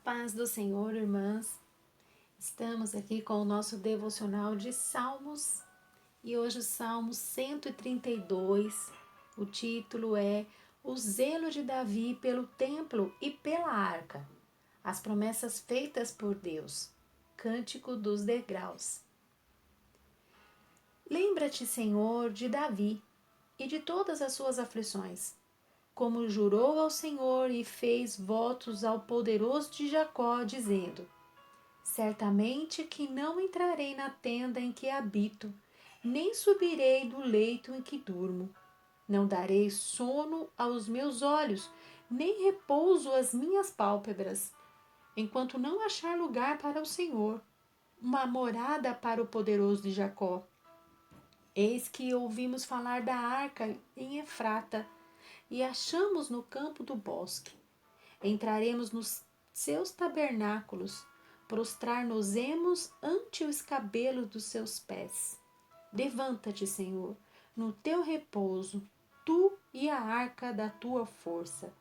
paz do Senhor, irmãs. Estamos aqui com o nosso devocional de Salmos e hoje o Salmo 132. O título é O zelo de Davi pelo templo e pela arca. As promessas feitas por Deus. Cântico dos degraus. Lembra-te, Senhor, de Davi e de todas as suas aflições, como jurou ao Senhor e fez votos ao poderoso de Jacó, dizendo: certamente que não entrarei na tenda em que habito, nem subirei do leito em que durmo. Não darei sono aos meus olhos, nem repouso às minhas pálpebras, enquanto não achar lugar para o Senhor, uma morada para o poderoso de Jacó. Eis que ouvimos falar da arca em Efrata, e achamos no campo do bosque. Entraremos nos seus tabernáculos, prostrar-nos-emos ante o escabelo dos seus pés. Levanta-te, Senhor, no teu repouso, tu e a arca da tua força.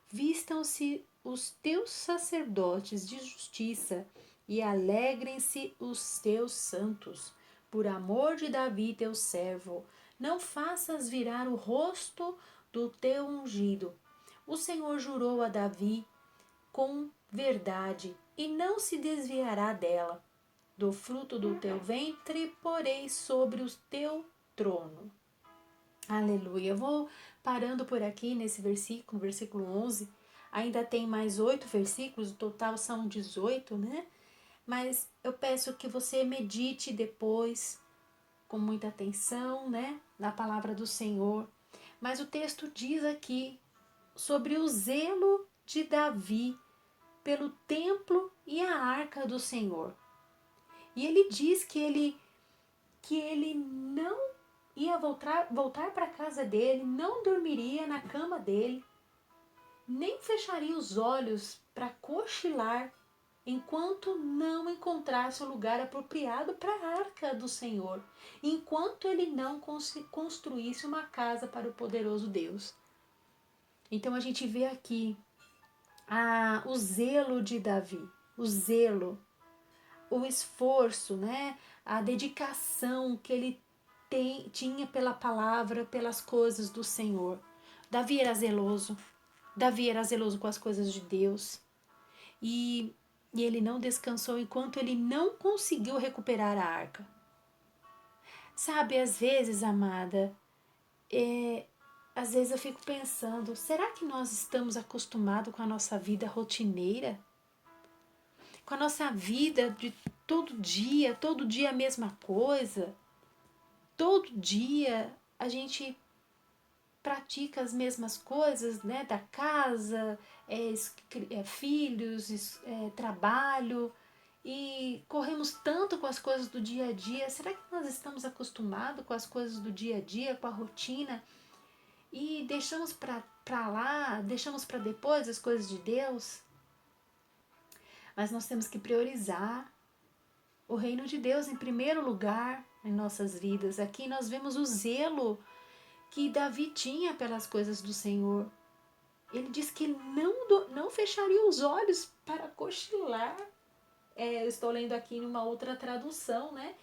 Vistam-se os teus sacerdotes de justiça e alegrem-se os teus santos. Por amor de Davi, teu servo, não faças virar o rosto do teu ungido. O Senhor jurou a Davi com verdade e não se desviará dela. Do fruto do teu ventre porei sobre o teu trono. Aleluia. Eu vou parando por aqui nesse versículo, versículo 11. Ainda tem mais 8 versículos, o total são 18, né? Mas eu peço que você medite depois, com muita atenção, né? Na palavra do Senhor. Mas o texto diz aqui sobre o zelo de Davi pelo templo e a arca do Senhor. E ele diz que ele não ia voltar para a casa dele, não dormiria na cama dele, nem fecharia os olhos para cochilar enquanto não encontrasse um lugar apropriado para a arca do Senhor, enquanto ele não construísse uma casa para o poderoso Deus. Então a gente vê aqui o zelo de Davi, o zelo, o esforço, né? A dedicação que ele tinha pela palavra, pelas coisas do Senhor. Davi era zeloso com as coisas de Deus e ele não descansou enquanto ele não conseguiu recuperar a arca. Sabe, às vezes, amada, às vezes eu fico pensando, será que nós estamos acostumados com a nossa vida rotineira? Com a nossa vida de todo dia a mesma coisa? Todo dia a gente pratica as mesmas coisas, né? Da casa, filhos, trabalho, e corremos tanto com as coisas do dia a dia. Será que nós estamos acostumados com as coisas do dia a dia, com a rotina, e deixamos para lá, deixamos para depois as coisas de Deus? Mas nós temos que priorizar o reino de Deus em primeiro lugar em nossas vidas. Aqui nós vemos o zelo que Davi tinha pelas coisas do Senhor. Ele diz que ele não fecharia os olhos para cochilar. Eu estou lendo aqui em uma outra tradução, né?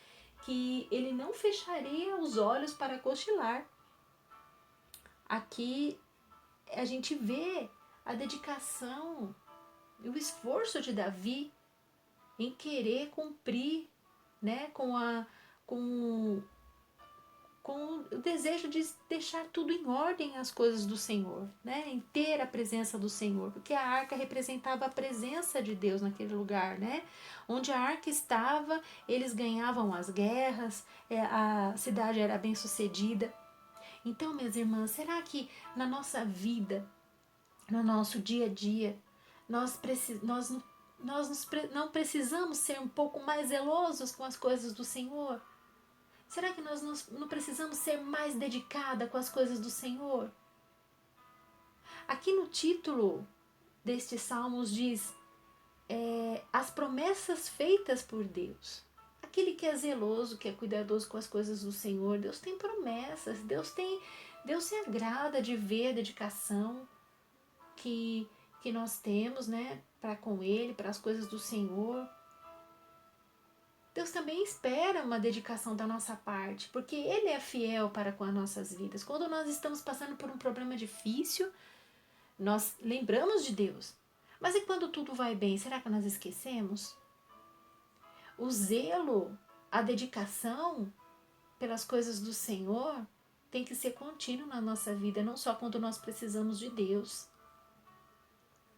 Que ele não fecharia os olhos para cochilar. Aqui a gente vê a dedicação e o esforço de Davi em querer cumprir, né, com o desejo de deixar tudo em ordem, as coisas do Senhor, né, em ter a presença do Senhor, porque a arca representava a presença de Deus naquele lugar, né, onde a arca estava, eles ganhavam as guerras, a cidade era bem sucedida. Então, minhas irmãs, será que na nossa vida, no nosso dia a dia, nós não precisamos ser um pouco mais zelosos com as coisas do Senhor? Será que nós não precisamos ser mais dedicada com as coisas do Senhor? Aqui no título deste Salmos diz as promessas feitas por Deus. Aquele que é zeloso, que é cuidadoso com as coisas do Senhor, Deus tem promessas, Deus se agrada de ver a dedicação que que nós temos, né, para com Ele, para as coisas do Senhor. Deus também espera uma dedicação da nossa parte, porque Ele é fiel para com as nossas vidas. Quando nós estamos passando por um problema difícil, nós lembramos de Deus. Mas e quando tudo vai bem, será que nós esquecemos? O zelo, a dedicação pelas coisas do Senhor tem que ser contínuo na nossa vida, não só quando nós precisamos de Deus.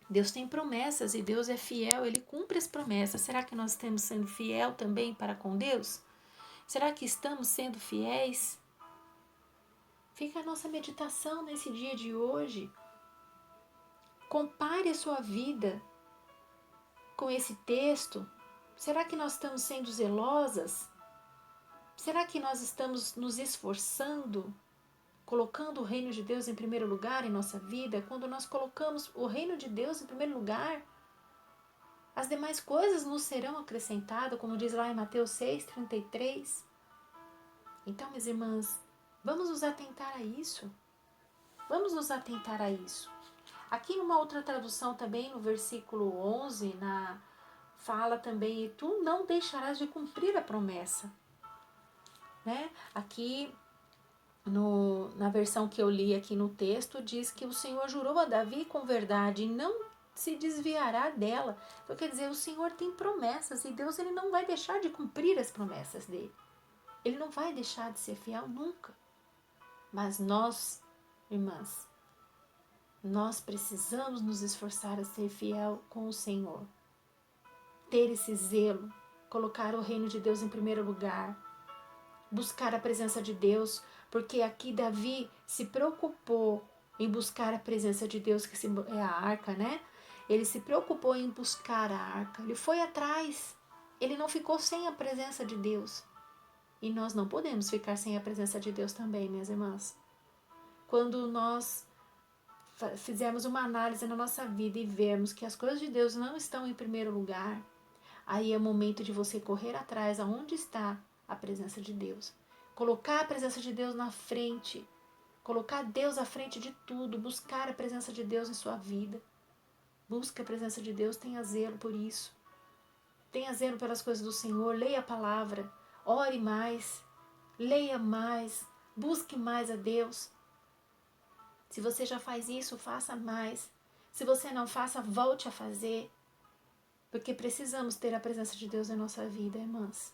Deus tem promessas e Deus é fiel, Ele cumpre as promessas. Será que nós estamos sendo fiel também para com Deus? Será que estamos sendo fiéis? Fica a nossa meditação nesse dia de hoje. Compare a sua vida com esse texto. Será que nós estamos sendo zelosas? Será que nós estamos nos esforçando, colocando o reino de Deus em primeiro lugar em nossa vida? Quando nós colocamos o reino de Deus em primeiro lugar, as demais coisas nos serão acrescentadas, como diz lá em Mateus 6,33. Então, minhas irmãs, vamos nos atentar a isso. Vamos nos atentar a isso. Aqui numa outra tradução também, no versículo 11, fala também, e tu não deixarás de cumprir a promessa. Né? Aqui, na versão que eu li aqui no texto, diz que o Senhor jurou a Davi com verdade e não se desviará dela. Então, quer dizer, o Senhor tem promessas e Deus ele não vai deixar de cumprir as promessas dele. Ele não vai deixar de ser fiel nunca. Mas nós, irmãs, nós precisamos nos esforçar a ser fiel com o Senhor. Ter esse zelo, colocar o reino de Deus em primeiro lugar, buscar a presença de Deus, porque aqui Davi se preocupou em buscar a presença de Deus, que é a arca, né? Ele se preocupou em buscar a arca, ele foi atrás, ele não ficou sem a presença de Deus. E nós não podemos ficar sem a presença de Deus também, minhas irmãs. Quando nós fizermos uma análise na nossa vida e vermos que as coisas de Deus não estão em primeiro lugar, aí é o momento de você correr atrás aonde está a presença de Deus. Colocar a presença de Deus na frente, colocar Deus à frente de tudo, buscar a presença de Deus em sua vida. Busque a presença de Deus, tenha zelo por isso. Tenha zelo pelas coisas do Senhor, leia a palavra, ore mais, leia mais, busque mais a Deus. Se você já faz isso, faça mais. Se você não faça, volte a fazer. Porque precisamos ter a presença de Deus em nossa vida, irmãs.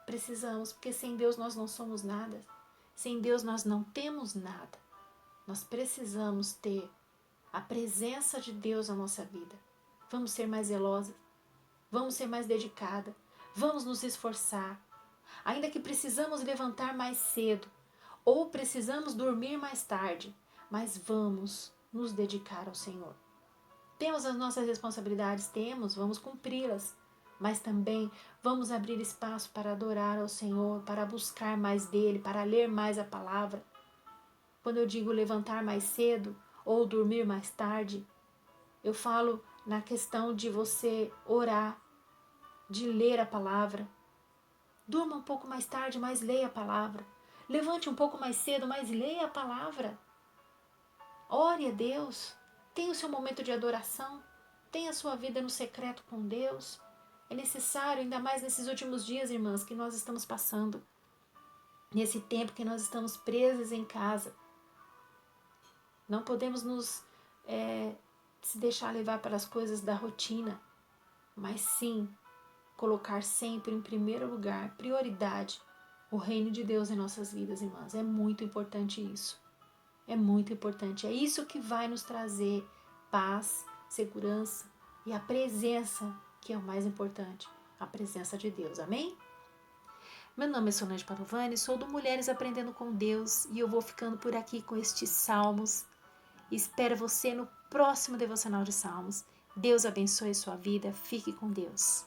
Precisamos, porque sem Deus nós não somos nada. Sem Deus nós não temos nada. Nós precisamos ter a presença de Deus na nossa vida. Vamos ser mais zelosas. Vamos ser mais dedicadas. Vamos nos esforçar. Ainda que precisamos levantar mais cedo ou precisamos dormir mais tarde, mas vamos nos dedicar ao Senhor. Temos as nossas responsabilidades, vamos cumpri-las, mas também vamos abrir espaço para adorar ao Senhor, para buscar mais dele, para ler mais a palavra. Quando eu digo levantar mais cedo ou dormir mais tarde, eu falo na questão de você orar, de ler a palavra. Durma um pouco mais tarde, mas leia a palavra. Levante um pouco mais cedo, mas leia a palavra. Ore a Deus. Tenha o seu momento de adoração. Tenha a sua vida no secreto com Deus. É necessário, ainda mais nesses últimos dias, irmãs, que nós estamos passando. Nesse tempo que nós estamos presas em casa. Não podemos se deixar levar pelas coisas da rotina, mas sim colocar sempre em primeiro lugar, prioridade, o reino de Deus em nossas vidas, irmãs. É muito importante isso. É muito importante. É isso que vai nos trazer paz, segurança e a presença, que é o mais importante, a presença de Deus. Amém? Meu nome é Solange Padovani, sou do Mulheres Aprendendo com Deus e eu vou ficando por aqui com estes salmos. Espero você no próximo Devocional de Salmos. Deus abençoe sua vida. Fique com Deus.